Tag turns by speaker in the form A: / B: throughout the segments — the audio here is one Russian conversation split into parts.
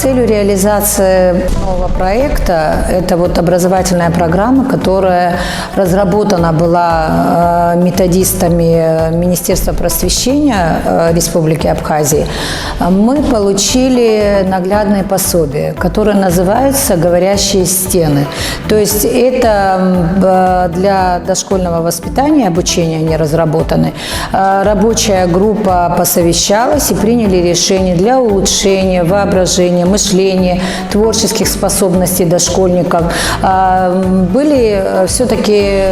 A: целью реализации нового проекта, это вот образовательная программа, которая разработана была методистами Министерства просвещения Республики Абхазии, мы получили наглядное пособие, которое называется «Говорящие стены». То есть это для дошкольного воспитания, обучения они разработаны. Рабочая группа посовещалась и приняли решение для улучшения воображения, мышления, творческих способностей дошкольников. Были все-таки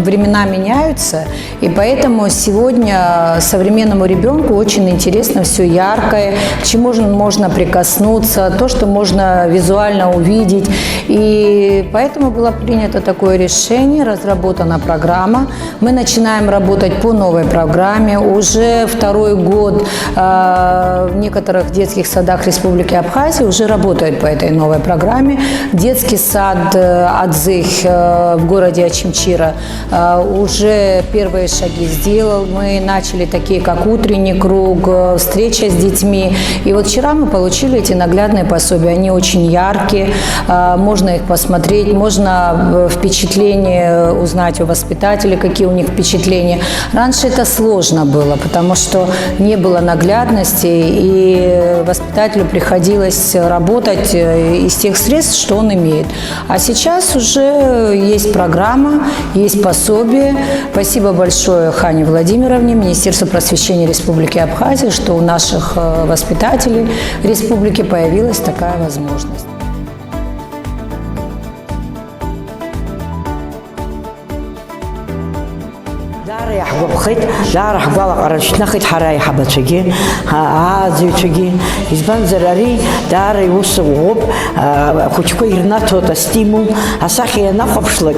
A: времена меняются, и поэтому сегодня современному ребенку очень интересно все яркое, к чему можно прикоснуться, то, что можно визуально увидеть. И поэтому было принято такое решение, разработана программа. Мы начинаем работать по новой программе. Уже второй год в некоторых детских садах Республики Абхазия уже работают по этой новой программе. Детский сад «Адзых» в городе Очимчира уже первые шаги сделал. Мы начали такие, как утренний круг, встреча с детьми. И вот вчера мы получили эти наглядные пособия. Они очень яркие, можно их посмотреть, можно впечатления узнать у воспитателей, какие у них впечатления. Раньше это сложно было, потому что не было наглядности, и воспитателю приходилось работать из тех средств, что он имеет. А сейчас уже есть программа, есть пособие. Спасибо большое Хане Владимировне, Министерству просвещения Республики Абхазия, что у наших воспитателей республики появилась такая возможность.
B: دار يحقب خيط دار حقوق قرش نخيط حراي حبتشجي هذا تشجي إزبان زراري دار يوسوب كوشكوي رناتو تستيمو أساخي نخبشلك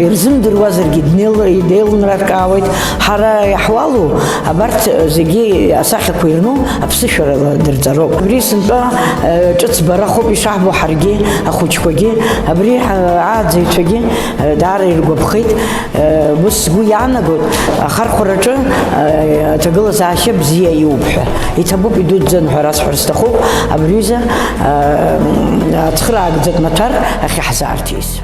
B: يرزم دروازر جدنيل يديل نركاويت حراي حوالو أبرت زجي أساخي كويرنو أبسشر درزارو بريسن با جت برا خوب يشعبو حرجي أخوشكوجي أبري عاد تشجي دار يحقب خيط بس أنا قلت آخر خرجة تقول زعشب زي يوبح يتبو بدود زن حراس حرستخو أبريزة تخرج زت مطر أخي حزارتيس